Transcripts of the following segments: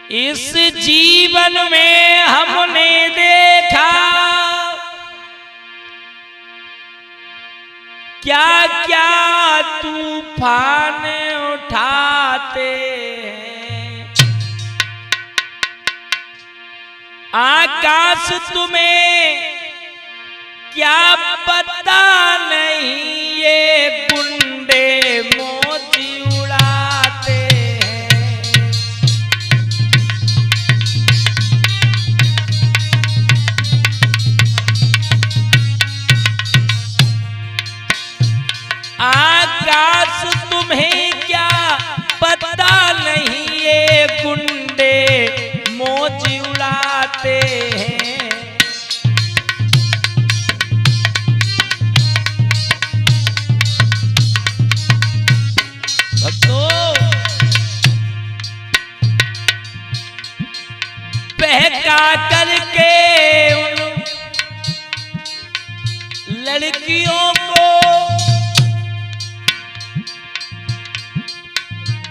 इस जीवन में हमने देखा क्या क्या तूफान उठाते हैं। आकाश तुम्हें क्या पता नहीं ये गुंडे मोती उड़ाते हैं। आकाश तुम्हें क्या पता नहीं ये गुंडे मोती उड़ाते हैं। बहका करके उन लड़कियों को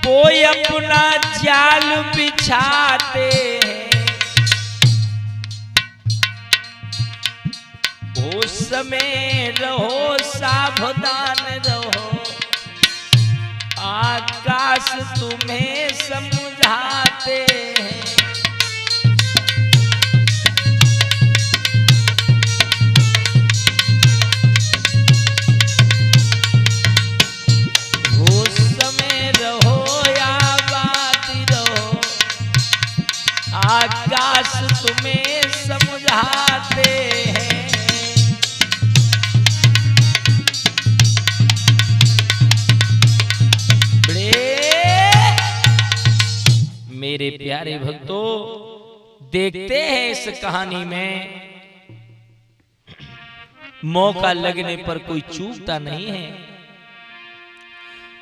वो अपना जाल बिछाते हैं। उस समय रहो सावधान रहो, आकाश तुम्हें समझाते हैं। उस समय रहो या बात रहो, आकाश तुम्हें समझाते हैं। मेरे प्यारे भक्तों, देखते हैं इस कहानी में मौका लगने पर कोई चूकता नहीं है।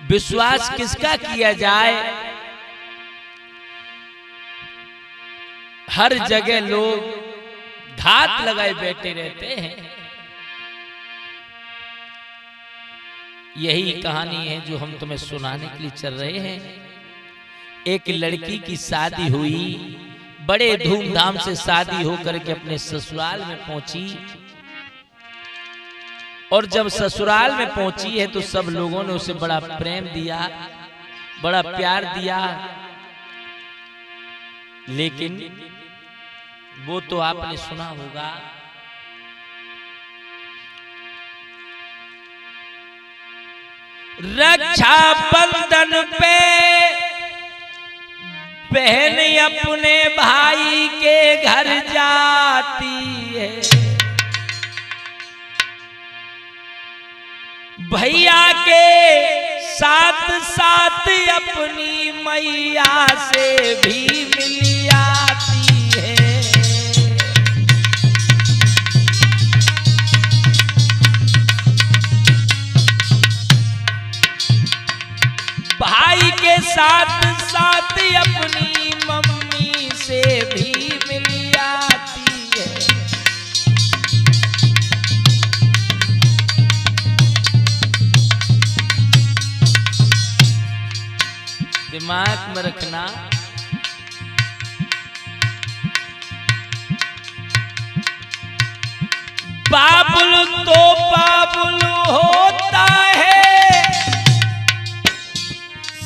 विश्वास किसका किया जाए? हर जगह लोग घात लगाए बैठे रहते हैं। यही कहानी है जो हम तुम्हें सुनाने के लिए चल रहे हैं। एक लड़की की शादी हुई, बड़े धूमधाम से शादी होकर के अपने ससुराल में पहुंची। और जब ससुराल में पहुंची है तो सब लोगों ने उसे बड़ा प्रेम दिया, बड़ा प्यार दिया। लेकिन वो तो आपने सुना होगा, रक्षा बंधन पे बहन अपने भाई के घर जाती है। भैया के साथ साथ अपनी मैया से भी मिल आती है। भाई के साथ साथ अपनी मम्मी से भी मिल आती है। दिमाग में रखना, बाबुल तो बाबुल होता है,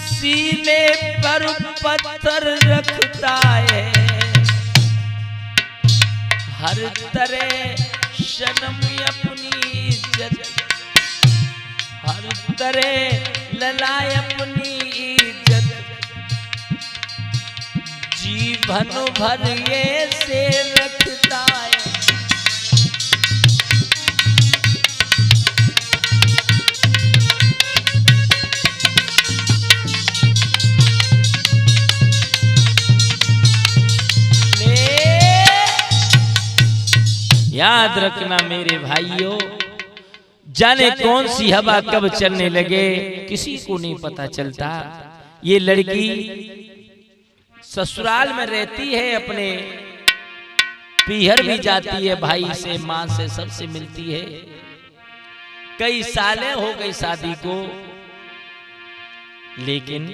सीने पर पत्थर रखता है। हर तरह शर्म अपनी इज्जत, हर तरह ललाए अपनी इज्जत, जीवन भर ये से रखता है। याद रखना मेरे भाइयों, जाने कौन सी हवा कब चलने लगे किसी को नहीं पता चलता। ये लड़की ससुराल में रहती है, अपने पीहर भी जाती है, भाई से मां से सबसे मिलती है। कई सालें हो गई शादी को, लेकिन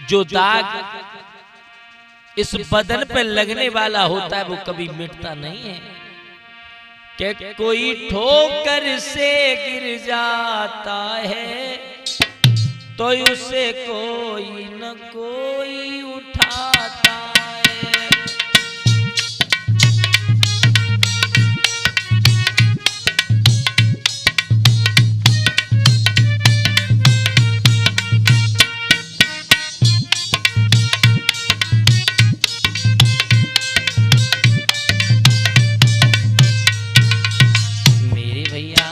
जो दाग इस बदन पे लगने वाला होता है वो कभी मिटता नहीं है। कि कोई ठोकर से गिर जाता है तो उसे कोई न कोई उठाता है। मेरे भैया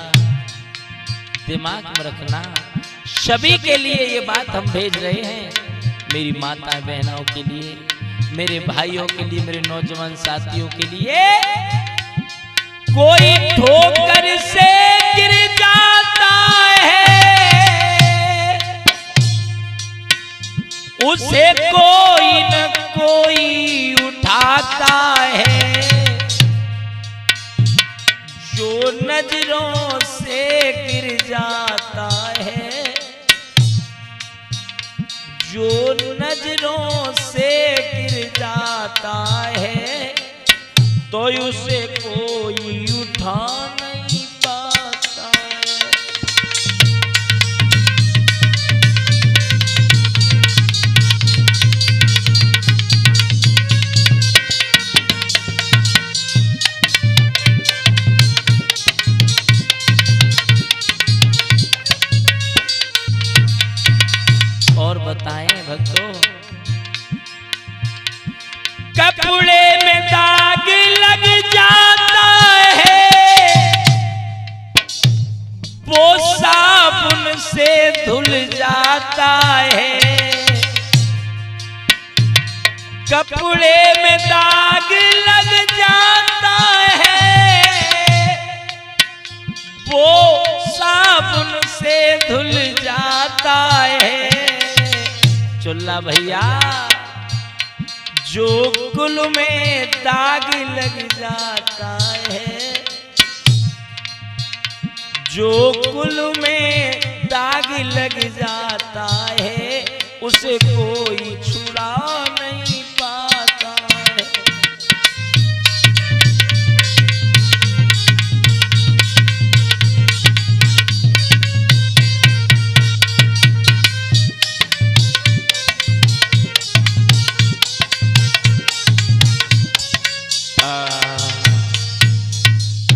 दिमाग में रखना, सभी के लिए ये बात हम भेज रहे हैं, मेरी माताएं बहनों के लिए, मेरे भाइयों के लिए, मेरे नौजवान साथियों के लिए। कोई ठोकर से गिर जाता है उसे कोई न कोई उठाता है। जो नजरों से गिर जाता है, जो नजरों से गिर जाता है तो उसे कोई उठा नहीं पाता है। और बताएं भक्तों, कपड़े में दाग लग जाता है वो साबुन से धुल जाता है। कपड़े में दाग लग जाता है वो साबुन से धुल जाता है। चुल्ला भैया, जो कुल में दाग लग जाता है, जो कुल में दाग लग जाता है उसे कोई छुड़ा नहीं पाता है।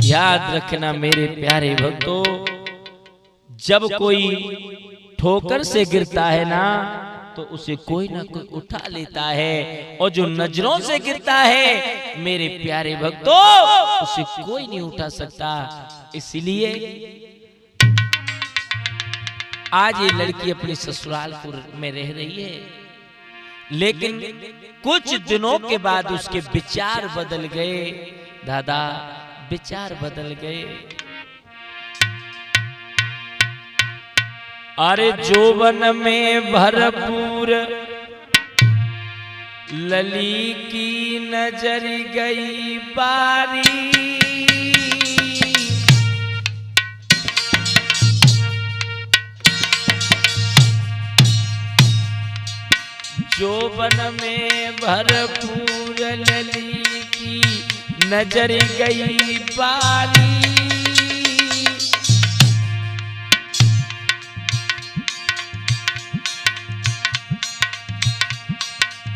याद रखना मेरे प्यारे भक्तों, जब कोई ठोकर से गिरता है ना तो उसे कोई ना कोई उठा लेता है, और जो नजरों से गिरता है मेरे प्यारे भक्तों उसे कोई नहीं उठा सकता। इसलिए आज ये लड़की अपनी ससुराल में रह रही है, लेकिन कुछ दिनों के बाद उसके विचार बदल गए। दादा, विचार बदल गए। अरे जोवन में भरपूर लली की नजर गई बारी, जोवन में भरपूर लली की नजर गई बारी।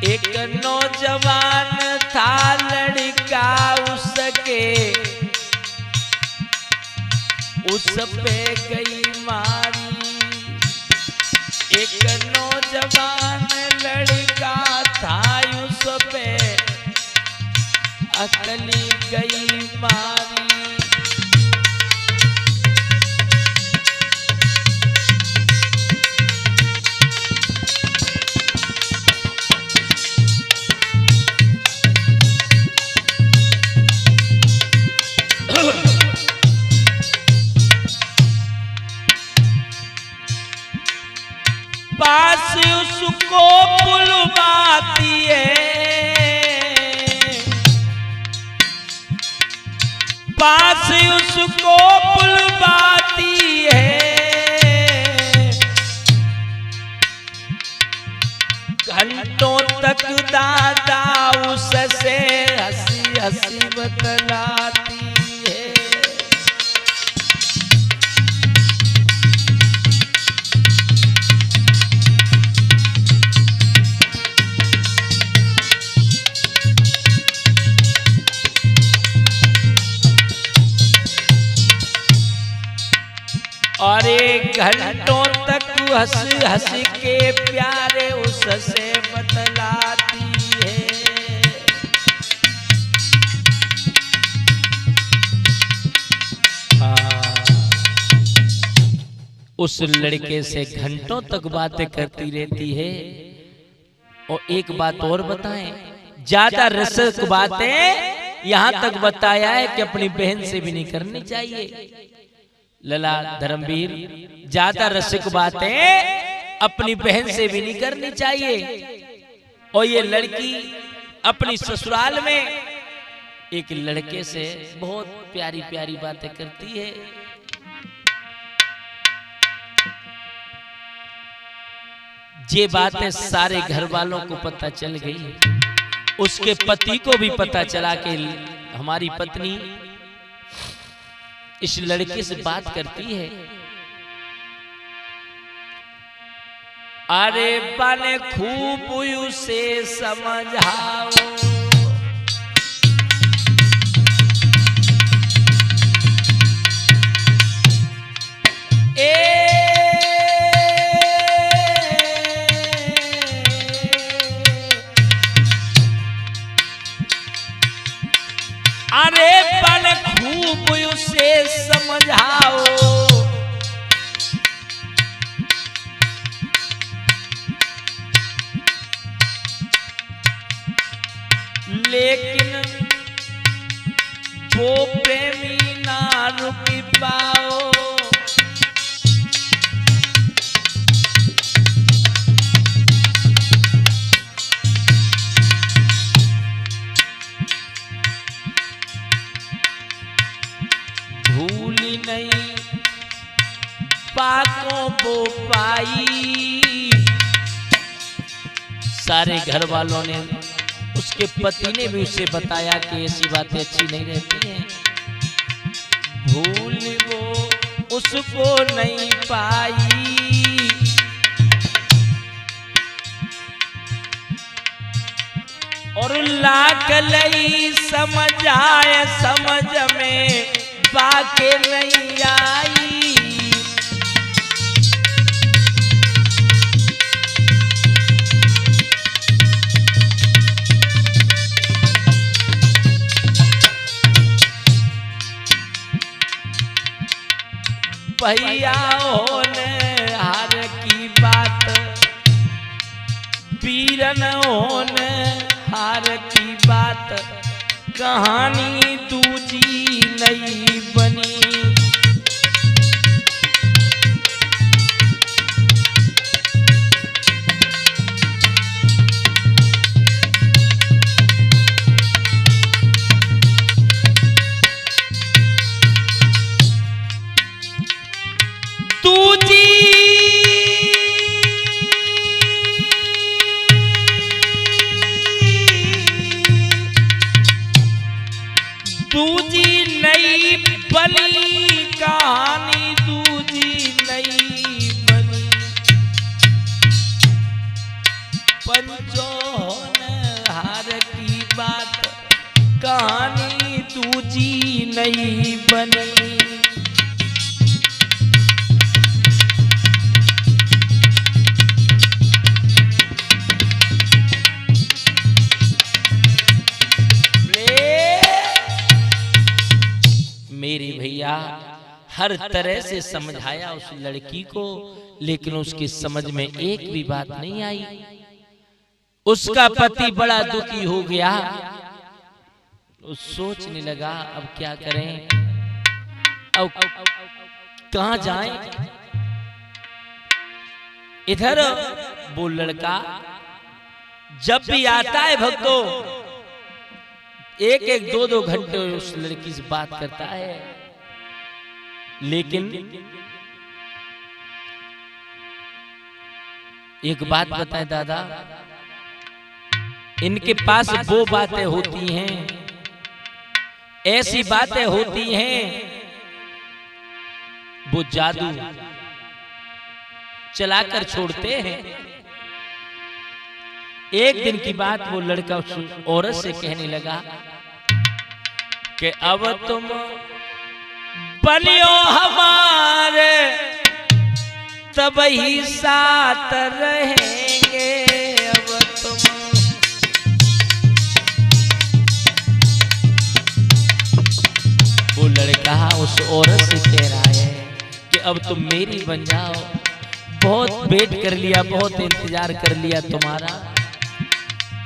एक नौजवान था लड़का उसके, उस पे गई मारी। एक नौजवान लड़का था उस पे अकली गई मारी। पास उसको बुलवाती है, पास उसको बुलवाती है। घंटों तक दादा उससे हंसी हंसी बतलाती है। और एक घंटों तक हंस हंस के प्यारे उससे बतलाती है। उस लड़के से घंटों तक बातें करती रहती है। और एक बात और बताएं, ज्यादा रसक बातें यहां तक बताया है कि अपनी बहन से भी नहीं करनी चाहिए। लला धर्मवीर, ज्यादा रसिक बातें अपनी बहन से भी नहीं करनी चाहिए। और ये लड़की अपनी ससुराल में एक लड़के से बहुत प्यारी प्यारी बातें करती है। ये बातें सारे घर वालों को पता चल गई। उसके पति को भी पता चला कि हमारी पत्नी इस लड़के से बात करती है। अरे बने खूब उसे समझाओ, अरे बन खूब उसे समझाओ, लेकिन वो प्रेमी ना रुक पाओ। भूली नहीं बातों वो पाई। सारे घर वालों ने, उसके पति ने भी उसे बताया कि ऐसी बातें अच्छी नहीं रहती हैं। भूल वो उसको नहीं पाई। और लाख लई समझ आए, समझ में बाके नहीं आई। भैया होने हार की बात, पीरन होने हार की बात, कहानी दूजी नहीं बनी। दूजी नई बनी कहानी, दूजी नई बनी। पंचों हार की बात, कहानी दूजी नई बनी। मेरे भैया हर तरह से समझाया उस लड़की को, लेकिन उसकी समझ में एक भी बात नहीं आई। उसका पति बड़ा दुखी हो गया। वो सोचने लगा अब क्या करें, अब कहां जाएं। इधर वो लड़का जब भी आता है भक्तों, एक एक दो दो घंटे उस लड़की से बात करता है। लेकिन एक बात बताए दादा, इनके पास वो बातें होती हैं, ऐसी बातें होती हैं, वो जादू चलाकर छोड़ते हैं। एक दिन की बात, वो लड़का उस औरत से कहने लगा कि अब तुम बनियो हमारे, तब ही साथ रहेंगे। अब तुम वो लड़का उस औरत से कह रहा है कि अब तुम मेरी बन जाओ, बहुत वेट कर लिया, बहुत इंतजार कर लिया तुम्हारा,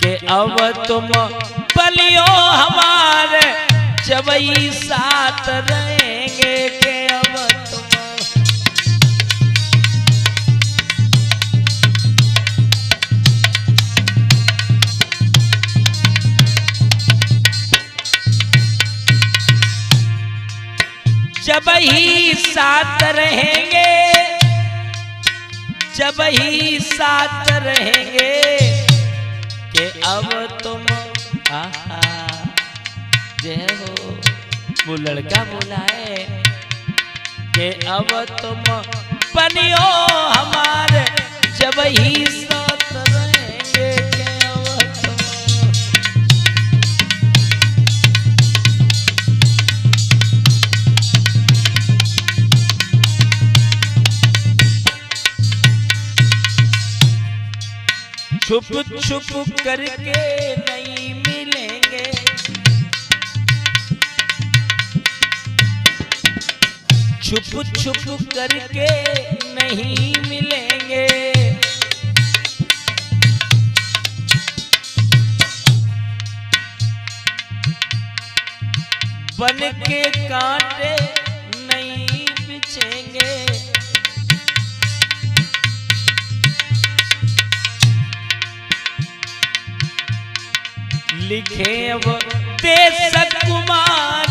कि अब तुम बनियो हमारे, जब ही साथ रहेंगे। कि अब तुम जब ही साथ रहेंगे, जब ही साथ रहेंगे, कि अब तुम आहा जय हो। वो लड़का बोला है कि अब तुम बनियो हमारे, जब ही साथ रहेंगे। कि अब तुम छुप छुप करके नहीं मिलेंगे, छुप छुप करके नहीं मिलेंगे। बन के कांटे नहीं बिछेंगे। लिखे अब देश कुमार,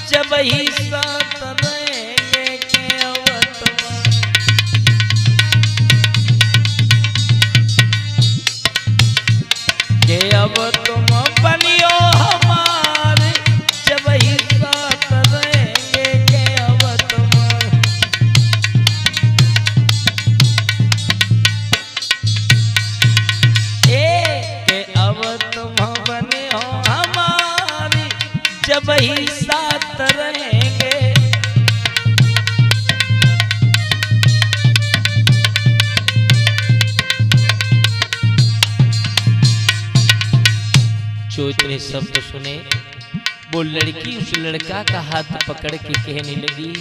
जब ही साथ रहेंगे। कि अब तुम कि अब तुम बनियो हमारे, जब ही साथ रहेंगे। कि अब तुम कि अब तुम बनियो हमारी, जब ही साथ रहेंगे। जो इतने शब्द सुने, वो लड़की उस लड़का का हाथ पकड़ के कहने लगी,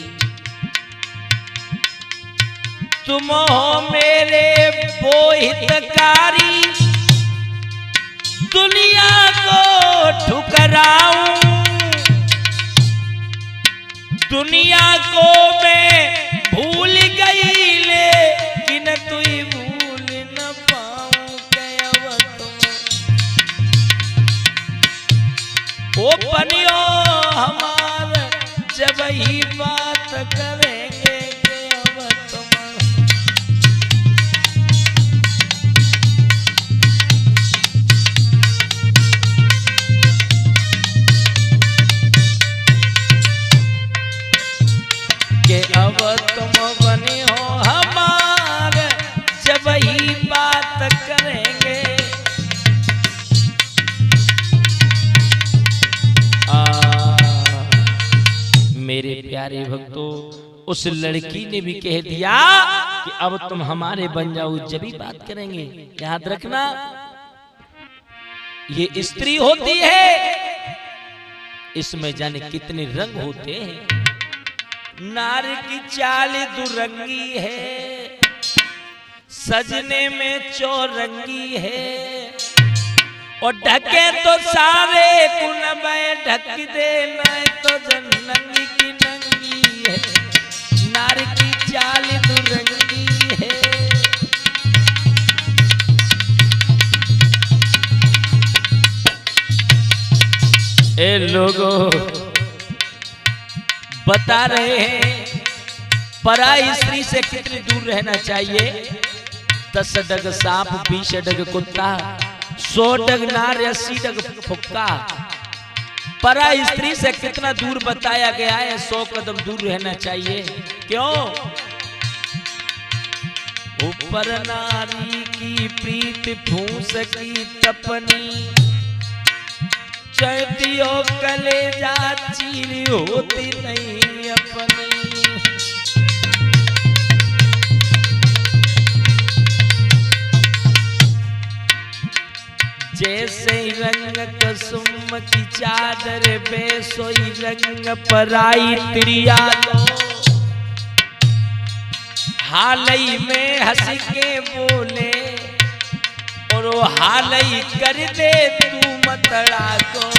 तुम हो मेरे वो हितकारी, दुनिया को ठुकराऊं, दुनिया को मैं भूल गई, लेकिन तुई भूल न पाऊं। कि अब तुम ओ बनियो हमारे, जब ही बात करेंगे। कि अब तुम कि अब तुम बने हो हमारे, जब ही बात करेंगे। मेरे प्यारे भक्तों, उस लड़की ने भी कह दिया कि अब तुम हमारे बन जाओ, जब ही बात करेंगे। याद रखना, ये स्त्री होती है, इसमें जाने कितने रंग होते हैं। नार की चाल दुरंगी है, सजने में चौरंगी है, और ढके तो सारे कुनबे ढक देना तो नंगी की नंगी है। नार की चाल दुरंगी है। ए लोगों, बता रहे हैं पराई स्त्री से कितनी दूर रहना चाहिए। 10 डग सांप 20 डग कुत्ता, 100 डग नार 80 डग फुक्का। परा स्त्री से कितना दूर बताया गया है, 100 कदम दूर रहना चाहिए। क्यों? ऊपर नारी की प्रीत फूस की तपनी, चढ़तियो कलेजा चीर होती नहीं अपनी। जैसे रंग कुसुम की चादर बेसोई रंग पराई त्रिया दो। हालई में हंस के बोले और वो हालई कर दे तू मतड़ा को।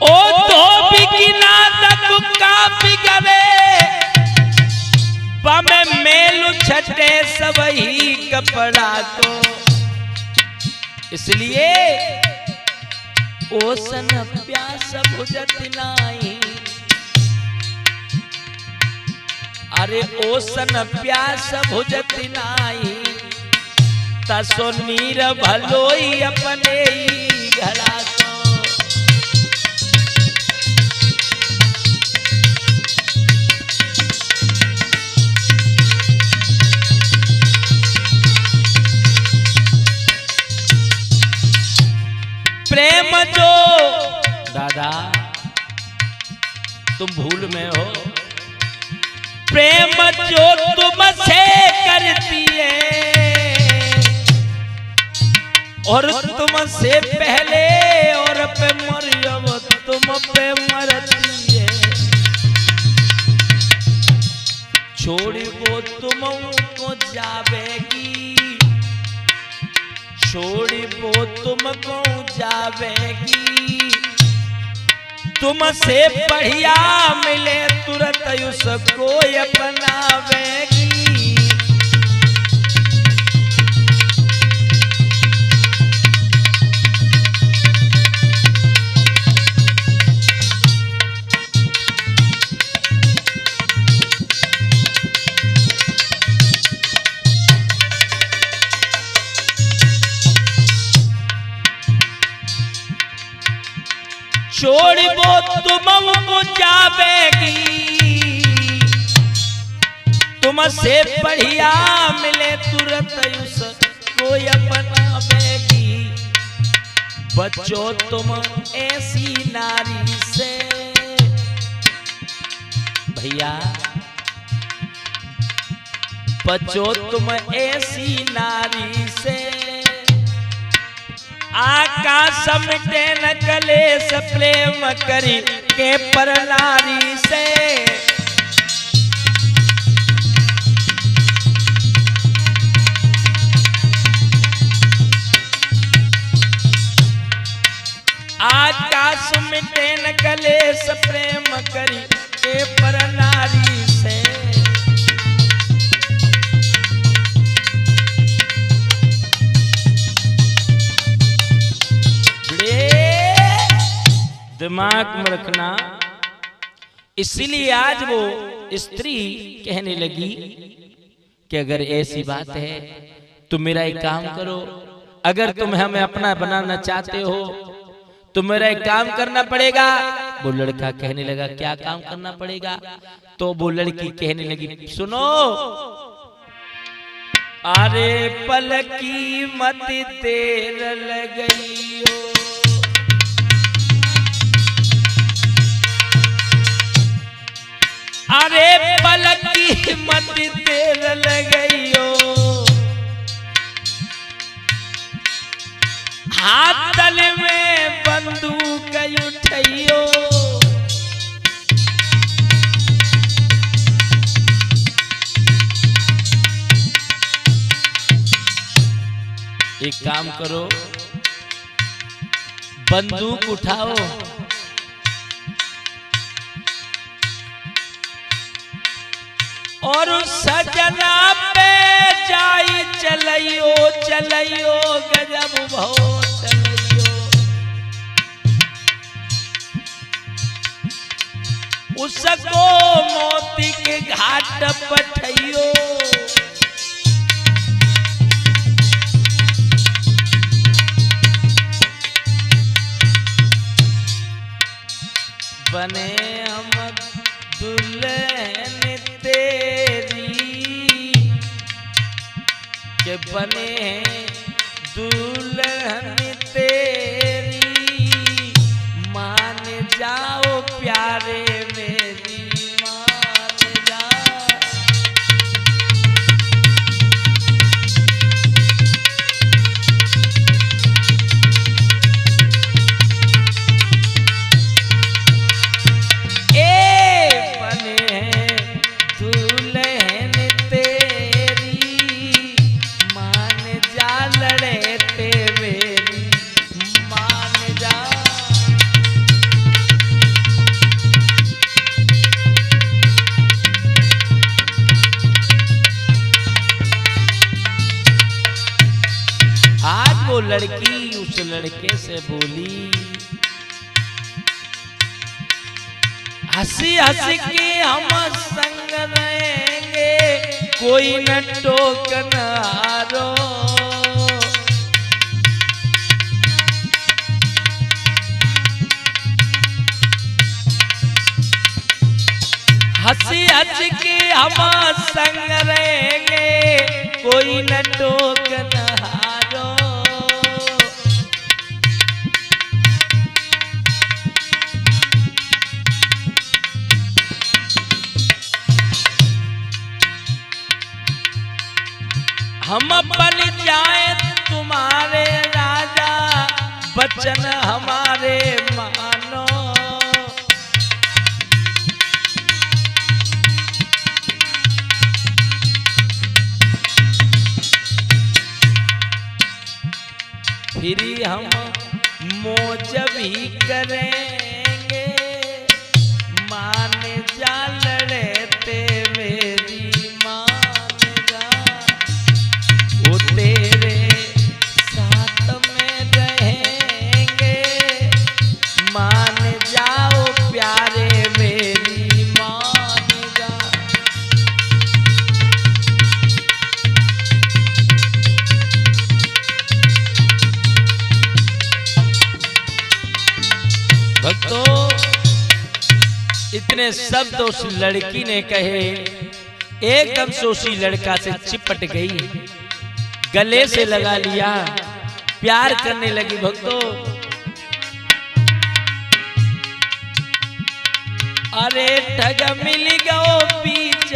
ओ धोबी की नादक का बिगड़े, बमे मेलु छटे सब ही कपड़ा को। इसलिए ओसन प्यास बुझत नाही, अरे ओसन प्यास बुझत नाही, तसो नीर भलोई अपने ही घड़ा को। प्रेम जो दादा तुम भूल में हो, प्रेम जो तुमसे करती है और तुमसे पहले और पे मरियम तुम पे मरती है। छोड़ी वो तुमको जावेगी, छोड़ी वो तुमको जावेगी, तुमसे बढ़िया मिले तुरंत उसको अपनावेगी। छोड़ वो तुमको जावेगी, तुमसे बढ़िया मिले तुरंत उसको अपनावेगी। बचो तुम ऐसी नारी से भैया, बचो तुम ऐसी नारी से, आकाश मिटे न कलेश प्रेम करी के पर नारी से। आकाश मिटे न कलेश प्रेम करी के पर नारी से। दिमाग में रखना। इसीलिए आज वो स्त्री कहने लगी कि अगर ऐसी बात है तो मेरा एक काम करो, अगर तुम हमें अपना बनाना चाहते हो तो मेरा एक काम करना पड़ेगा। वो लड़का कहने लगा क्या काम करना पड़ेगा? तो वो लड़की कहने लगी सुनो, अरे पलकी मत देर लगई हो, अरे पलकी मत देर लगइयो, हाथ तल में बंदूक उठइयो। एक काम करो, बंदूक उठाओ और सजना पे जाई चलइयो चलइयो गजब भो चलइयो। उसको मोती के घाट पठइयो। बने हम दुल्हन तेरी के बने दुल्हन तेरी, मान जाओ प्यारे मेरी मान जाओ। वो लड़की उस लड़के से बोली, हंसी हंसी के हम संग रहेंगे, कोई न टोकन हारो। हंसी हंसी के हम संग रहेंगे, कोई न टोकन हारो। हम बन जाए तुम्हारे राजा, बचन हमारे मानो। फिर हम मौज भी करेंगे, मान जा लड़ते मेरी मान जा। वो तेरे साथ में रहेंगे, मान जाओ प्यारे मेरी मान जा। भक्तों, इतने शब्द उस लड़की ने कहे, एकदम से उसी लड़का से चिपट गई, गले से लगा लिया, प्यार करने लगी। भक्तों, अरे ठग मिल गओ बीच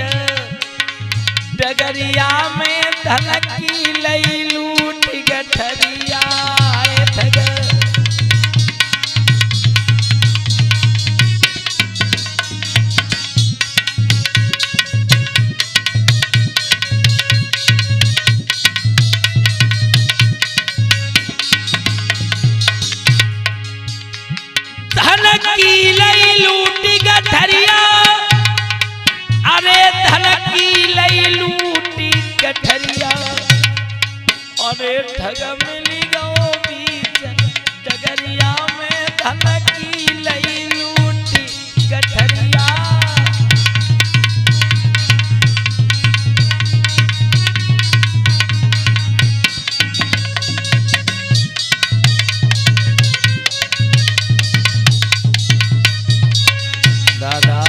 डगरिया में, धनकी लई लूट गठरिया। ठग की लई लूटी गठरिया, अरे धन की लई लूटी गठरिया। अरे ठग मिली गओ बीच डगरिया में, धन की लई लूटी गठरिया। दादा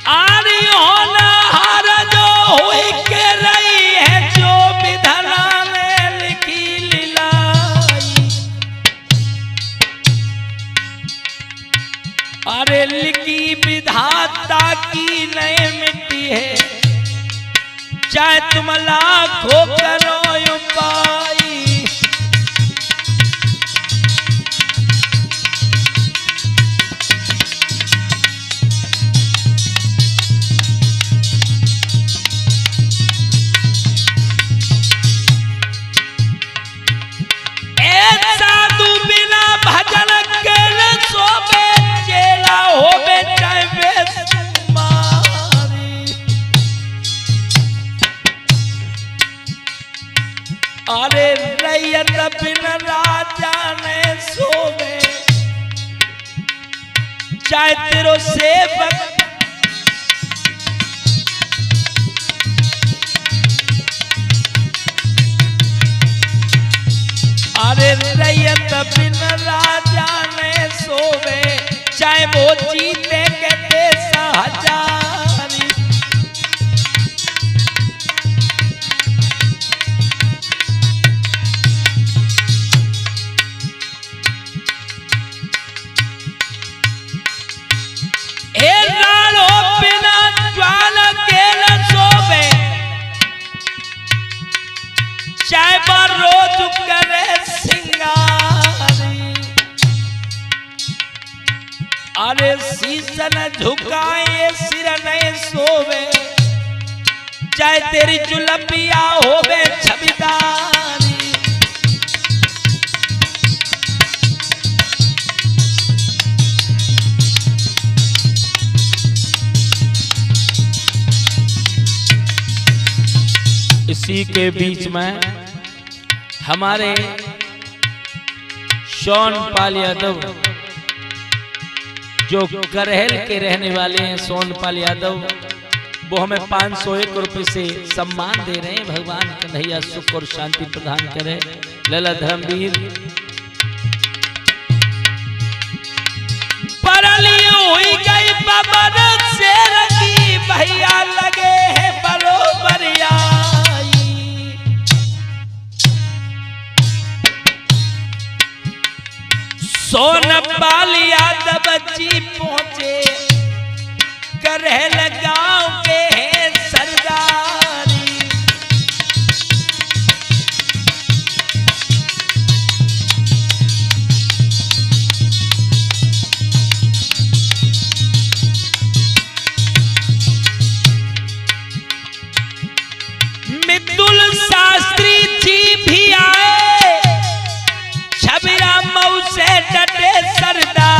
आरी होना हार जो हुई के रही है, जो विधना ने लिखी लीलाई। अरे लिखी विधाता की नहीं मिट्टी है, चाहे तुम लाखों करो उपाय। साधु बिना भजन के न सोबे, चेला होबे चाहे बेसुमारी। रैयत बिन राजा ने सोवे, चाहे तेरो सेवक अरे रैयत बिन राजा ने सोवे, चाहे वो जीते के देश हजारी। हे राणो बिना ज्वाल के न सोवे, चाहे बार रोज करे सिंगारी। अरे शीशन झुकाए सिर नहीं सोवे, चाहे तेरी जुलबिया होवे छविदारी। इसी के बीच में हमारे सोनपाल यादव जो करहल के रहने वाले हैं, सोनपाल यादव, वो हमें 501 रुपए से सम्मान दे रहे हैं। भगवान कन्हैया सुख और शांति प्रदान करे। लला धर्मवीर परली हुई गई बबर से रखी, भैया लगे हैं बरोबर आई। सोनपाल यादव जी पहुंचे, करहल गांव के हैं सरदारी। मित्तुल शास्त्री जी भी आए, छबिरा मऊ से डटे सरदार।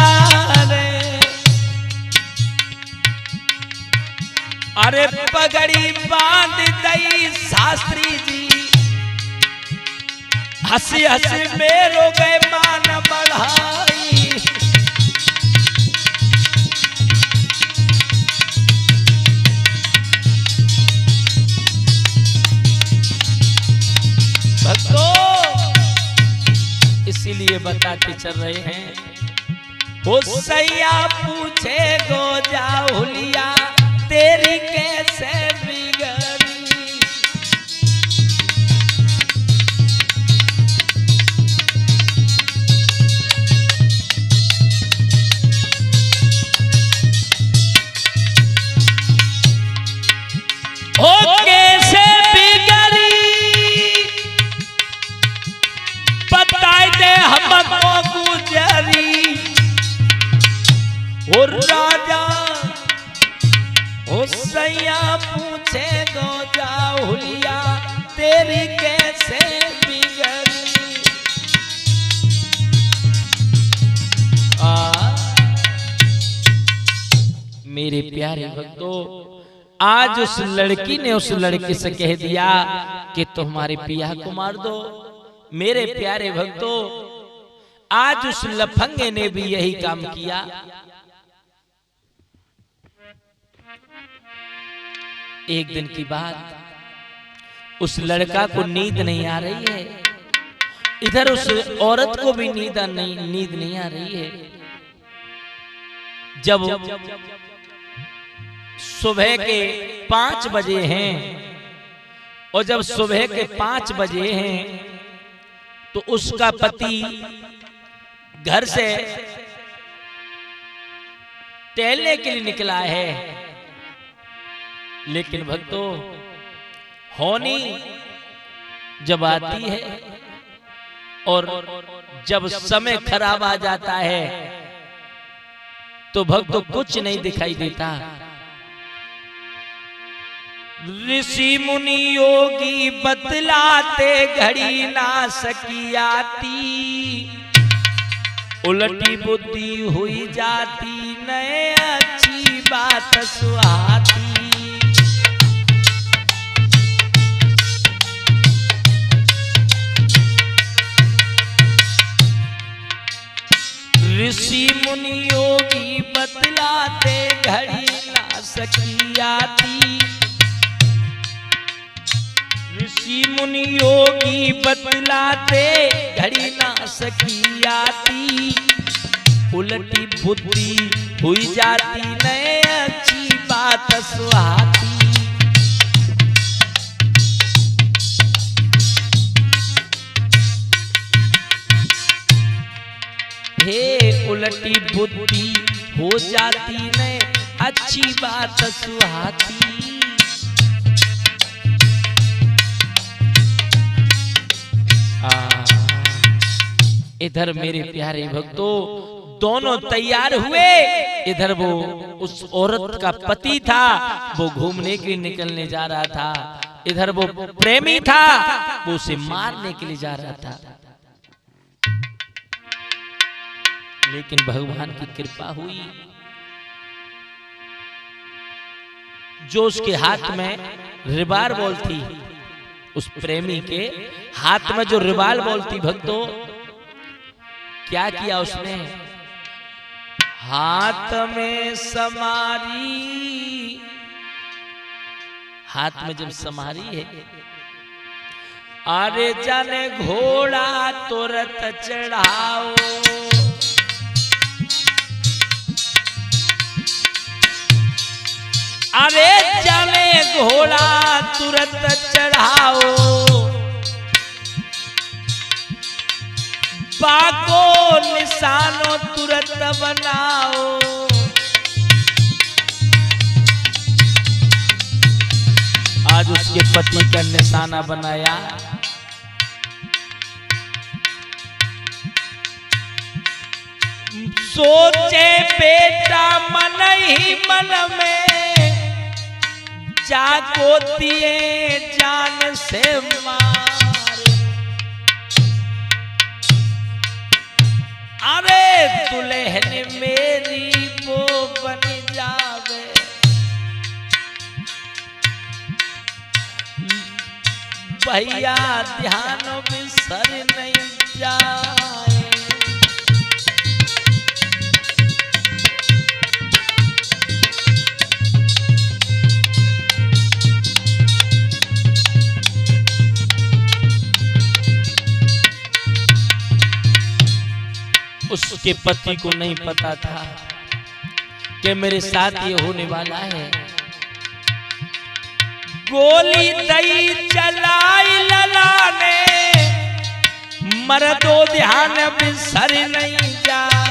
अरे पगड़ी बांध दई शास्त्री जी, हंसी हंसी मेरो गए मान बढ़ाई। भक्तों, इसीलिए बताते चल रहे हैं, हो सैया पूछे गो जाहुलिया तेरी कैसे बिगड़ी। हो कैसे बिगड़ी बताए दे हमको गुजरी। और राजा ओ सैया पूछे गो जाहुलिया तेरी कैसे बिगड़ी। मेरे प्यारे भक्तों, आज उस लड़की ने उस लड़के से कह दिया कि तुम्हारे पिया को मार दो। मेरे प्यारे भक्तों, आज उस लफंगे ने भी यही काम किया। एक दिन की बात, उस लड़का को नींद नहीं आ रही है, इधर उस औरत को भी नींद नहीं आ रही है। जब सुबह के 5 बजे हैं, और जब सुबह के 5 बजे हैं तो उसका पति घर से टहलने के लिए निकला है। लेकिन भक्तों, होनी जब आती है और जब समय खराब आ जाता है तो भक्तों कुछ नहीं दिखाई देता। ऋषि मुनि योगी बतलाते घड़ी ना सकी आती, उलटी बुद्धि हुई जाती नए अच्छी बात सुहाती। ऋषि मुनि योगी बतलाते घड़ी ना सकी आती। ऋषि मुनि योगी बतलाते घड़ी ना सकी आती। उलटी बुद्धि हुई जाती नए अच्छी बात सुहाती। हे उलटी बुद्धि हो जाती नए अच्छी बात सुहाती। इधर मेरे प्यारे भक्तों दोनों तैयार हुए। इधर वो उस औरत का पति था, वो घूमने के लिए निकलने जा रहा था। इधर वो प्रेमी था, वो उसे मारने के लिए जा रहा था। लेकिन भगवान की कृपा हुई, जो उसके हाथ में रिवाल्वर थी, उस प्रेमी के हाथ में जो रिवाल्वर थी भक्तों, क्या किया उसने? हाथ में समारी। हाथ में जब समारी है, अरे जाने घोड़ा तुरंत चढ़ाओ। अरे जाने घोड़ा तुरंत चढ़ाओ। बाको निशानो तुरंत बनाओ। आज उसके पति का निशाना बनाया। सोचे बेटा मन ही मन में, जाको दिए जान से मार। अरे दुल्हन मेरी वो बन जावे। भैया ध्यान बिसर नहीं जाए। उसके पति को नहीं पता था कि मेरे साथ ये होने वाला है। गोली दई चलाई लला ने, मर्दो ध्यान बिसर नहीं जाए।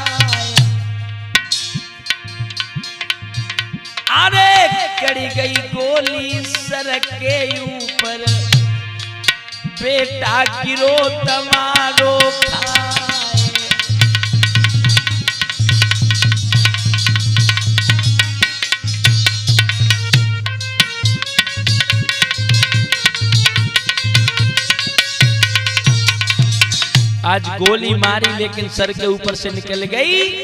अरे कड़ी गई गोली सर के ऊपर, बेटा गिरो तमारो खाए। आज गोली मारी लेकिन सर के ऊपर से निकल गई।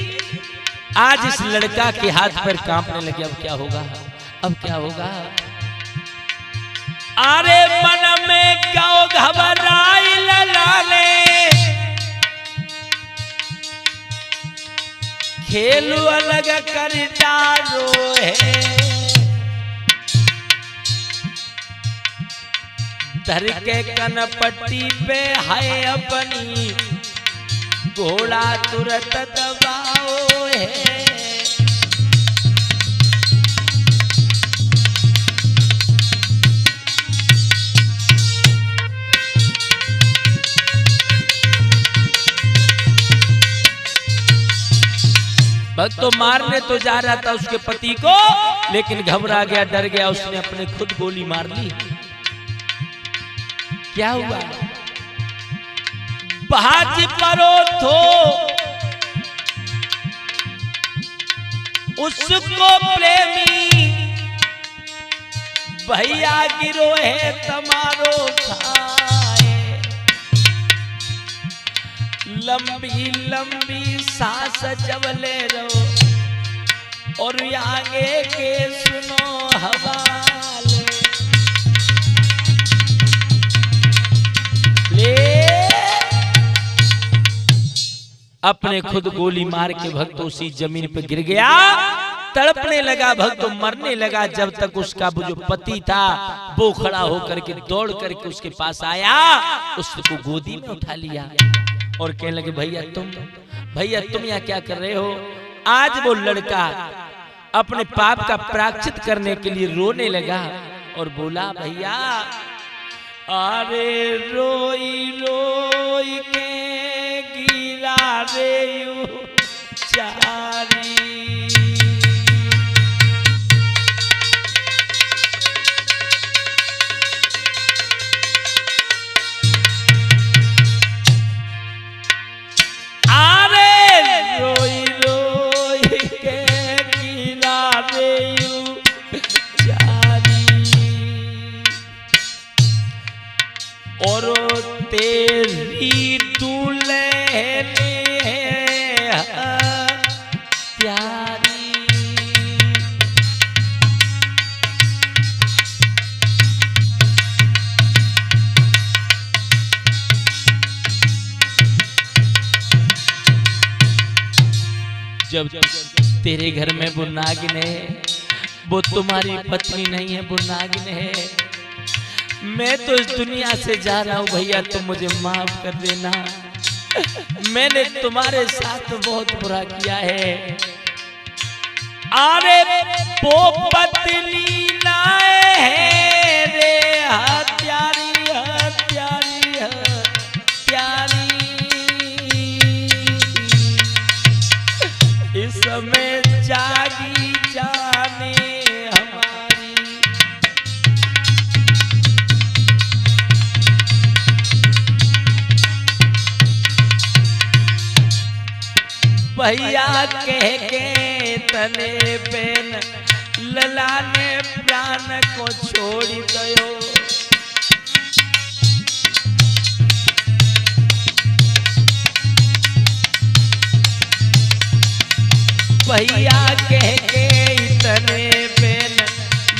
आज इस लड़का के हाथ पर कांपने लगे। अब क्या होगा? अब क्या होगा? अरे मन में क्यों घबराई ललाने, खेलू अलग कर डालो है। धर के कनपट्टी पे है अपनी, घोड़ा तुरंत दबाओ है। भक्त तो मारने तो जा रहा था उसके पति को, लेकिन घबरा गया, डर गया, उसने अपने खुद गोली मार ली। क्या हुआ? बाज परो थो उसको प्रेमी, भैया गिरो है तमारो खाए। लंबी लंबी सांस जब ले रहो, और आगे के सुनो हवाले। अपने खुद गोली मार के भक्त उसी जमीन पे गिर गया, तड़पने लगा भक्त, मरने लगा। जब तक उसका वो जो पति था वो खड़ा होकर के दौड़ करके उसके पास आया, उसको गोदी में उठा लिया और कहने लगे भैया तुम यहाँ क्या कर रहे हो। आज वो लड़का अपने पाप का प्रायश्चित करने के लिए रोने लगा और बोला भैया अरे रोई रोई के गिरा रे चारी, और तेरी दुल्हन प्यारी, जब तेरे घर में वो नागिन है, वो तुम्हारी पत्नी नहीं है, वो नागिन है। मैं तो इस दुनिया से जा रहा हूँ भैया, तुम मुझे माफ कर देना। मैंने तुम्हारे साथ बहुत बुरा किया है। अरे वो पतली लाए है रे हत्यारी हत्यारी हत्यारी, इस समय जागी जाने हमारी। भैया कह के तने पेन लला ने प्राण को छोड़ दयो, भैया कह के तने पेन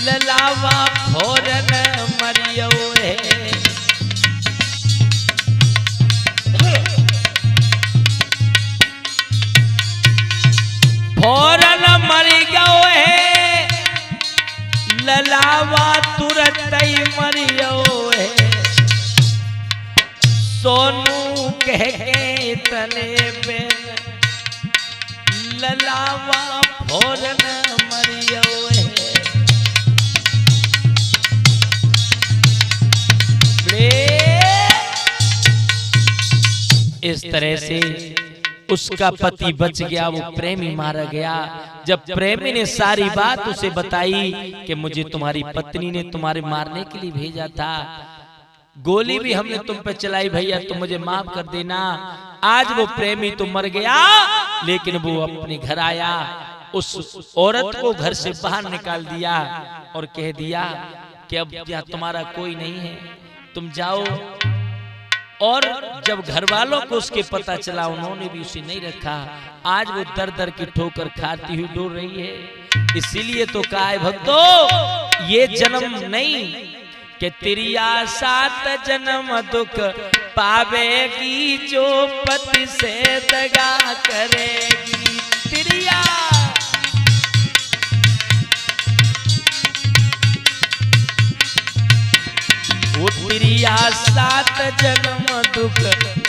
ललावा फौरन मरियो है। फौरन मर गयो है ललावा, तुरंत ही मरियो है। सोनू कह के तने पेन ललावा फौरन मरियो है। इस तरह से उसका पति बच गया, वो प्रेमी मारा गया। जब प्रेमी ने सारी बात उसे बताई कि मुझे तुम्हारी पत्नी ने तुम्हारे मारने के लिए भेजा था, गोली भी हमने तुम पे चलाई भैया, तुम मुझे माफ कर देना। आज वो प्रेमी तो मर गया, लेकिन वो अपने घर आया, उस औरत को घर से बाहर निकाल दिया और कह दिया कि अब यहाँ तुम्हारा कोई नहीं है, तुम जाओ। और जब घर वालों को उसके पता चला, उन्होंने भी उसे नहीं रखा। आज वो दर दर की ठोकर खाती हुई डोल रही है। इसीलिए तो कहा है भक्तों, ये जन्म नहीं कि तेरी सात जन्म दुख पावेगी, जो पति से दगा करेगी। तिरिया वो तिरिया सात जन्म दुख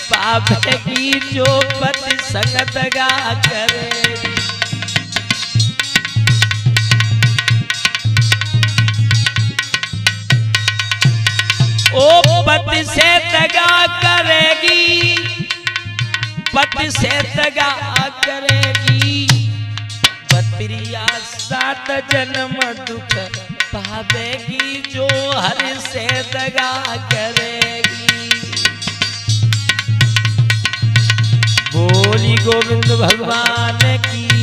पावेगी, जो पति संग दगा करेगी। ओ पति से दगा करेगी, पति से दगा करेगी। बत्रिया सात जन्म दुख पावेगी, जो हरि से दगा करेगी। बोली गोविंद भगवान की।